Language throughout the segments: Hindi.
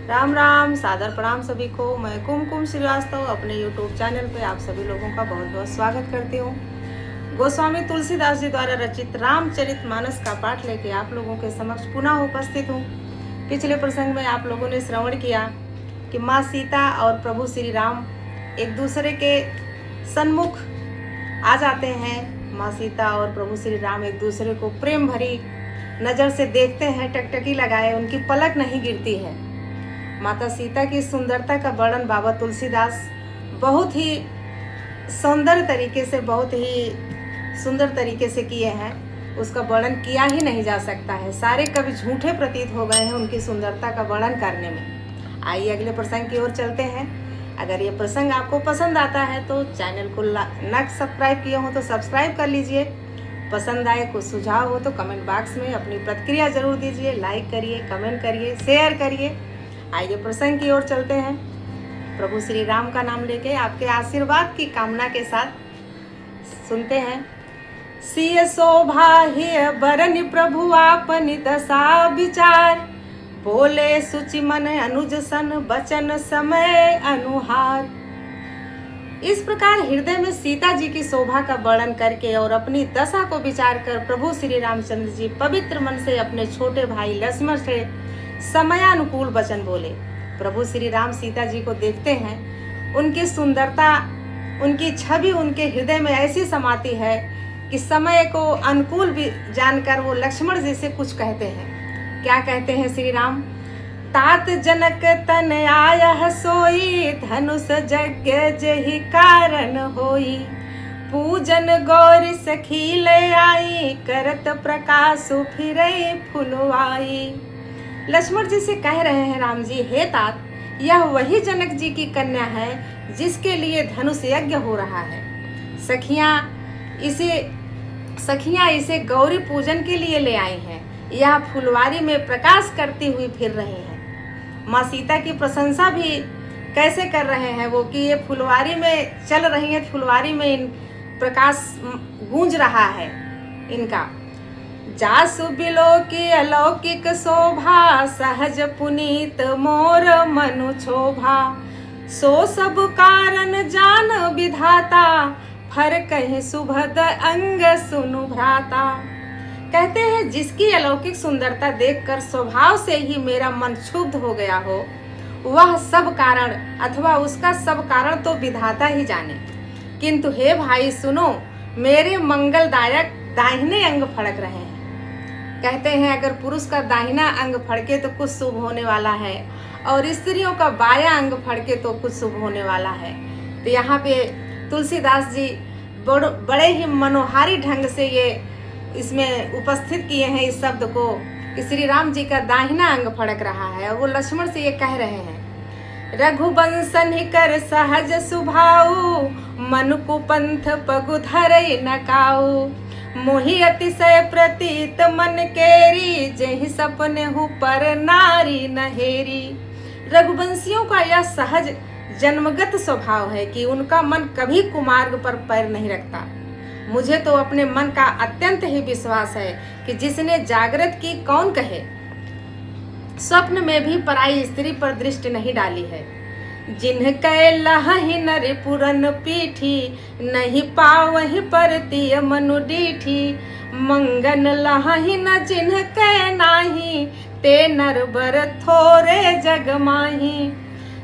राम राम, सादर प्रणाम सभी को। मैं कुमकुम श्रीवास्तव अपने यूट्यूब चैनल पे आप सभी लोगों का बहुत बहुत स्वागत करती हूँ। गोस्वामी तुलसीदास जी द्वारा रचित रामचरितमानस का पाठ लेके आप लोगों के समक्ष पुनः उपस्थित हूँ। पिछले प्रसंग में आप लोगों ने श्रवण किया कि माँ सीता और प्रभु श्री राम एक दूसरे के सन्मुख आ जाते हैं। माँ सीता और प्रभु श्री राम एक दूसरे को प्रेम भरी नज़र से देखते हैं, टकटकी लगाए, उनकी पलक नहीं गिरती है। माता सीता की सुंदरता का वर्णन बाबा तुलसीदास बहुत ही सौंदर्य तरीके से, बहुत ही सुंदर तरीके से किए हैं। उसका वर्णन किया ही नहीं जा सकता है। सारे कवि झूठे प्रतीत हो गए हैं उनकी सुंदरता का वर्णन करने में। आइए अगले प्रसंग की ओर चलते हैं। अगर ये प्रसंग आपको पसंद आता है तो चैनल को न सब्सक्राइब किए हो तो सब्सक्राइब कर लीजिए। पसंद आए, कुछ सुझाव हो तो कमेंट बॉक्स में अपनी प्रतिक्रिया जरूर दीजिए। लाइक करिए, कमेंट करिए, शेयर करिए। आइए प्रसंग की ओर चलते हैं। प्रभु श्री राम का नाम लेके आपके आशीर्वाद की कामना के साथ सुनते हैं। सिय शोभा हिय बरन प्रभु आपनि दशा विचार, बोले सुचि मन अनुज सन बचन समय अनुहार। इस प्रकार हृदय में सीता जी की शोभा का वर्णन करके और अपनी दशा को विचार कर प्रभु श्री रामचंद्र जी पवित्र मन से अपने छोटे भाई लक्ष्मण से समयानुकूल वचन बोले। प्रभु श्री राम सीता जी को देखते हैं, उनकी सुंदरता, उनकी छवि उनके हृदय में ऐसी समाती है कि समय को अनुकूल भी जानकर वो लक्ष्मण जी से कुछ कहते हैं। क्या कहते हैं श्री राम? तात जनक तन आयह सोई, धनुष यज्ञ जहि कारण होई, पूजन गौरी सखी ले आई, करत प्रकाश फिरई फुलवाई। लक्ष्मण जी से कह रहे हैं राम जी, हे तात, यह वही जनक जी की कन्या है जिसके लिए धनुष यज्ञ हो रहा है। सखियां इसे गौरी पूजन के लिए ले आई हैं। यह फुलवारी में प्रकाश करती हुई फिर रही हैं। माँ सीता की प्रशंसा भी कैसे कर रहे हैं वो कि ये फुलवारी में चल रही हैं, फुलवारी में इन प्रकाश गूंज रहा है इनका। जासु बिलो की अलौकिक शोभा, सहज पुनीत मोर मनु क्षोभा, सो सब कारण जान विधाता, फर कहीं सुभद अंग सुनु भ्राता। कहते हैं जिसकी अलौकिक सुंदरता देखकर स्वभाव से ही मेरा मन क्षुब्ध हो गया हो, वह सब कारण अथवा उसका सब कारण तो विधाता ही जाने। किंतु हे भाई सुनो, मेरे मंगलदायक दाहिने अंग फड़क रहे हैं। कहते हैं अगर पुरुष का दाहिना अंग फड़के तो कुछ शुभ होने वाला है, और स्त्रियों का बायां अंग फड़के तो कुछ शुभ होने वाला है। तो यहाँ पे तुलसीदास जी बड़े ही मनोहारी ढंग से ये इसमें उपस्थित किए हैं इस शब्द को कि श्री राम जी का दाहिना अंग फड़क रहा है। और वो लक्ष्मण से ये कह रहे हैं, रघुवंशन ही कर सहज सुभाऊ, मन कुपंथ पगु धरई नकाऊ, मोहि अतिशय प्रतीत मन केरी, जेहि सपने हूँ पर नारी नहेरी। रघुवंशियों का यह सहज जन्मगत स्वभाव है कि उनका मन कभी कुमार्ग पर पैर नहीं रखता। मुझे तो अपने मन का अत्यंत ही विश्वास है कि जिसने जागृत की कौन कहे, स्वप्न में भी पराई स्त्री पर दृष्टि नहीं डाली है। जिन्ह कै लहि नर पुरन पीठी, नहीं पावहि परतीय मनु डीठी, मंगन लहि न जिन्ह कै नाही, ते नर बर थोरे जग माही।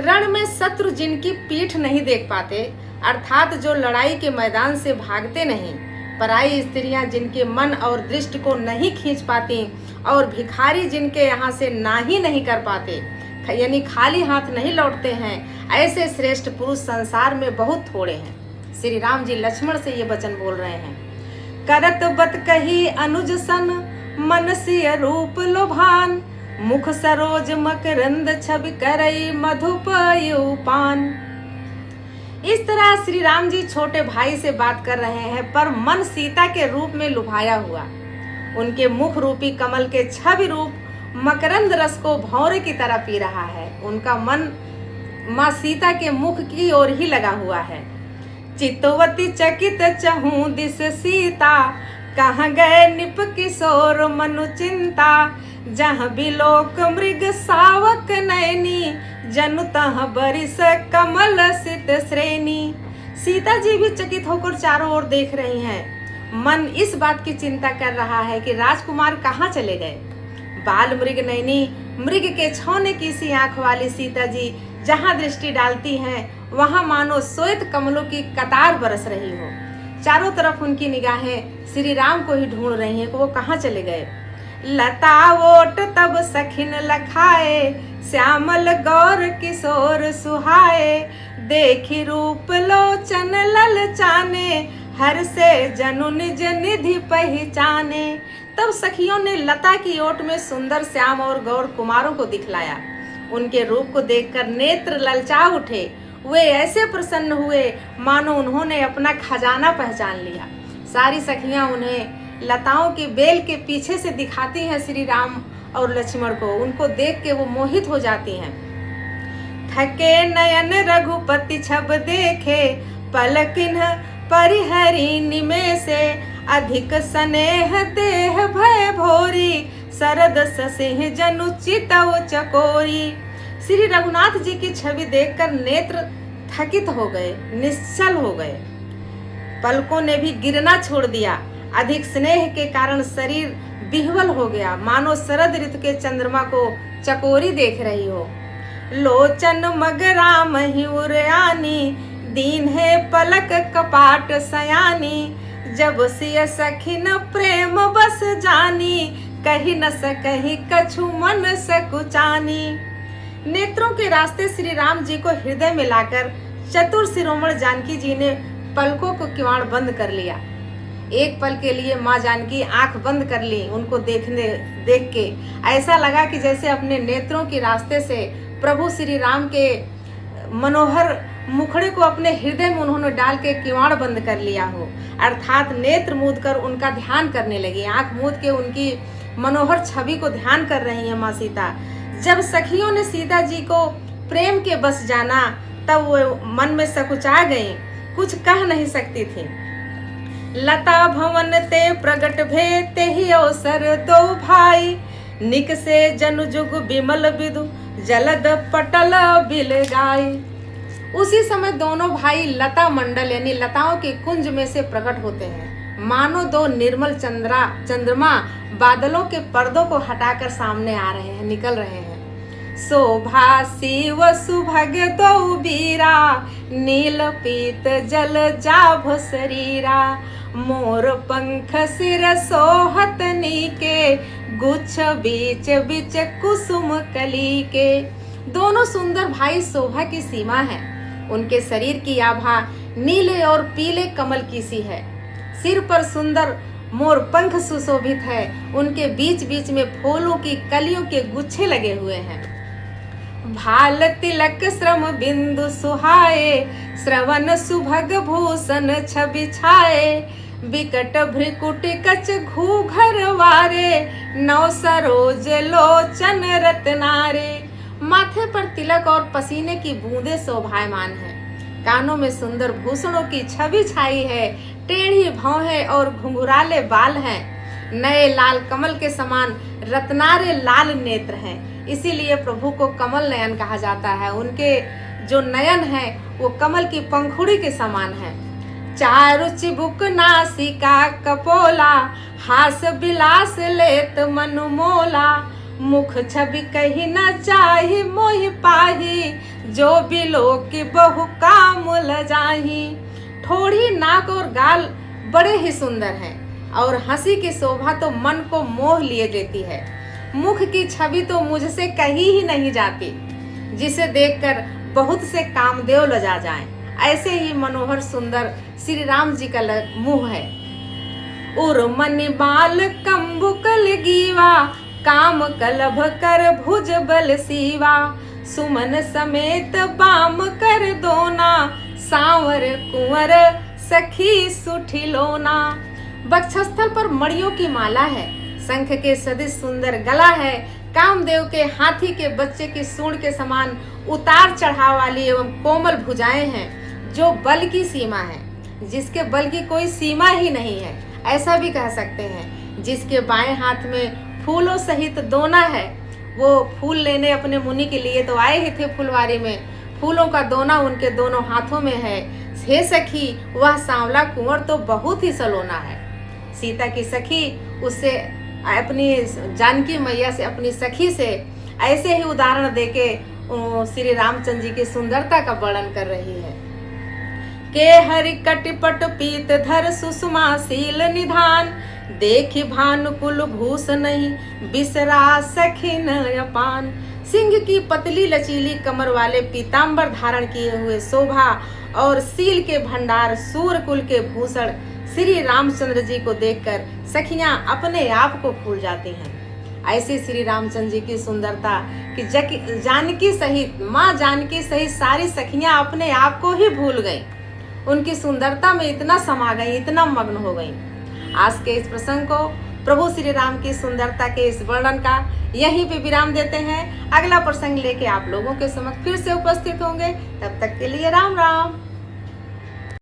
रण में शत्रु जिनकी पीठ नहीं देख पाते, अर्थात जो लड़ाई के मैदान से भागते नहीं, पराई स्त्रियां जिनके मन और दृष्टि को नहीं खींच पाती, और भिखारी जिनके यहाँ से ना ही नहीं कर पाते, यानी खाली हाथ नहीं लौटते हैं, ऐसे श्रेष्ठ पुरुष संसार में बहुत थोड़े हैं। श्री राम जी लक्ष्मण से ये वचन बोल रहे हैं। करत बत कही अनुज सन, मन सिय रूप लोभान, मुख सरोज मकरंद छवि करई मधुप पान। इस तरह श्री राम जी छोटे भाई से बात कर रहे हैं, पर मन सीता के रूप में लुभाया हुआ, उनके मुख रूपी कमल के छवि रूप मकरंद रस को भौरे की तरह पी रहा है। उनका मन माँ सीता के मुख की ओर ही लगा हुआ है। चितवती चकित चहूं दिस सीता, कहाँ गए निप किशोर मनु चिंता, जहाँ बिलोक मृग सावक नैनी, जनु तह बरिस कमल सित श्रेणी। सीता जी भी चकित होकर चारों ओर देख रही हैं। मन इस बात की चिंता कर रहा है कि राजकुमार कहाँ चले गए। बाल मृग नैनी मृग के छौने की सी आंख वाली सीता जी जहाँ दृष्टि डालती हैं वहां मानो श्वेत कमलों की कतार बरस रही हो। चारों तरफ उनकी निगाहें श्री राम को ही ढूंढ रही हैं कि वो कहाँ चले गए। लता ओट तब सखिन लखाए, श्यामल गौर किशोर सुहाए। देखी रूप लोचन ललचाने, हर से जनु निज निधि पहचाने। तब सखियों ने लता की ओट में सुंदर श्याम और गौर कुमारों को दिखलाया। उनके रूप को देखकर नेत्र ललचा उठे। वे ऐसे प्रसन्न हुए मानो उन्होंने अपना खजाना पहचान लिया। सारी सखियां उन्हें लताओं की बेल के पीछे से दिखाती हैं श्री राम और लक्ष्मण को। उनको देख के वो मोहित हो जाती हैं। थके नयन रघुपति छब देखे, पलकिन परिहरी निमेषे। अधिक स्नेह देह भय भोरी, शरद ससिह जनु चितव चकोरी। श्री रघुनाथ जी की छवि देखकर नेत्र थकित हो गए, निश्चल हो गए। पलकों ने भी गिरना छोड़ दिया। अधिक स्नेह के कारण शरीर विह्वल हो गया, मानो शरद ऋतु के चंद्रमा को चकोरी देख रही हो। लोचन मगरा मही उरयानी, दीन है पलक कपाट सयानी। जब सिय सखिन प्रेम बस जानी, कही न सकही कछु मन सकुचानी। नेत्रों के रास्ते श्री राम जी को हृदय में लाकर चतुर शिरोमण जानकी जी ने पलकों को किवाड़ बंद कर लिया। एक पल के लिए माँ जानकी आंख बंद कर ली। उनको देख के ऐसा लगा कि जैसे अपने नेत्रों के रास्ते से प्रभु श्री राम के मनोहर मुखड़े को अपने हृदय में उन्होंने डाल के किवाड़ बंद कर लिया हो। अर्थात नेत्र मूंद कर उनका ध्यान करने लगी। आंख मूंद के उनकी मनोहर छवि को ध्यान कर रही है माँ सीता। जब सखियों ने सीता जी को प्रेम के बस जाना तब वो मन में सकुचा गई, कुछ कह नहीं सकती थी। लता भवन ते प्रगट भे, ते ही अवसर दो भाई। निक से जनु जुग बिमल बिदु, जलद पटल बिल गाय। उसी समय दोनों भाई लता मंडल यानी लताओं के कुंज में से प्रकट होते हैं। मानो दो निर्मल चंद्रमा बादलों के पर्दों को हटाकर सामने आ रहे हैं, निकल रहे हैं। शोभा शिव सुभग दो बीरा, नील पीत जल जाभ शरीरा। मोर पंख सिर सोहत नीके, गुच्छ बीच बीच कुसुम कली के। दोनों सुंदर भाई शोभा की सीमा है। उनके शरीर की आभा नीले और पीले कमल की सी है। सिर पर सुंदर मोर पंख सुशोभित है। उनके बीच बीच में फूलों की कलियों के गुच्छे लगे हुए हैं। भाल तिलक श्रम बिंदु सुहाए, श्रवण सुभग भूषण छवि छाए। विकट भ्रिकुटी कच घूघर वारे, नौ सरोज लोचन रत्नारे। माथे पर तिलक और पसीने की बूंदें शोभायमान हैं। कानों में सुंदर भूषणों की छवि छाई है। टेढ़ी भौहें और घुंघराले बाल हैं। नए लाल कमल के समान रत्नारे लाल नेत्र हैं। इसीलिए प्रभु को कमल नयन कहा जाता है। उनके जो नयन है वो कमल की पंखुड़ी के समान है। चारु चिबुक नासिका कपोला, हास बिलास लेत मनु मोला। मुख छवि कही न चाही मोहि पाही, जो बिलो की बहु काम लजाही। ठोड़ी नाक और गाल बड़े ही सुंदर हैं और हंसी की शोभा तो मन को मोह लिए देती है। मुख की छवि तो मुझसे कही ही नहीं जाती, जिसे देखकर बहुत से कामदेव लजा जाएं। ऐसे ही मनोहर सुंदर श्री राम जी का मुंह है। उर्मनि बाल कंबुकल गीवा, काम कलभ कर भुज बल सीवा। सुमन समेत बाम कर दोना, सांवर कुंवर सखी सुठिलोना। वक्षस्थल पर मणियों की माला है। शंख के सदिश सुंदर गला है। कामदेव के हाथी के बच्चे की सूंड के समान उतार चढ़ाव वाली एवं कोमल भुजाएं हैं, जो बल की सीमा है, जिसके बल की कोई सीमा ही नहीं है। ऐसा भी कह सकते हैं। जिसके बाएं हाथ में फूलों सहित दोना है, वो फूल लेने अपने मुनि के लिए तो आए ही थे फुलवारी में। फूलों का दोना उनके दोनों हाथों में है। हे सखी, वह सांवला कुंवर तो बहुत ही सलोना है। सीता की सखी उससे अपनी जानकी मैया से, अपनी सखी से ऐसे ही उदाहरण देके श्री रामचंद्र जी की सुंदरता का वर्णन कर रही है। के हरि कटिपट पीत धर सुषमा शील निधान, देखी भानुकुल भूष नहीं बिसरा सखी नयपान। सिंह की पतली लचीली कमर वाले पीताम्बर धारण किए हुए शोभा और शील के भंडार सूर्यकुल के भूषण श्री रामचंद्र जी को देखकर सखियां अपने आप को भूल जाती हैं। ऐसे श्री रामचंद्र जी की सुंदरता कि जानकी सहित, माँ जानकी सहित सारी सखियां अपने आप को ही भूल गईं। उनकी सुंदरता में इतना समा गई, इतना मग्न हो गई। आज के इस प्रसंग को प्रभु श्री राम की सुंदरता के इस वर्णन का यहीं पे विराम देते हैं। अगला प्रसंग लेके आप लोगों के समक्ष फिर से उपस्थित होंगे। तब तक के लिए राम राम।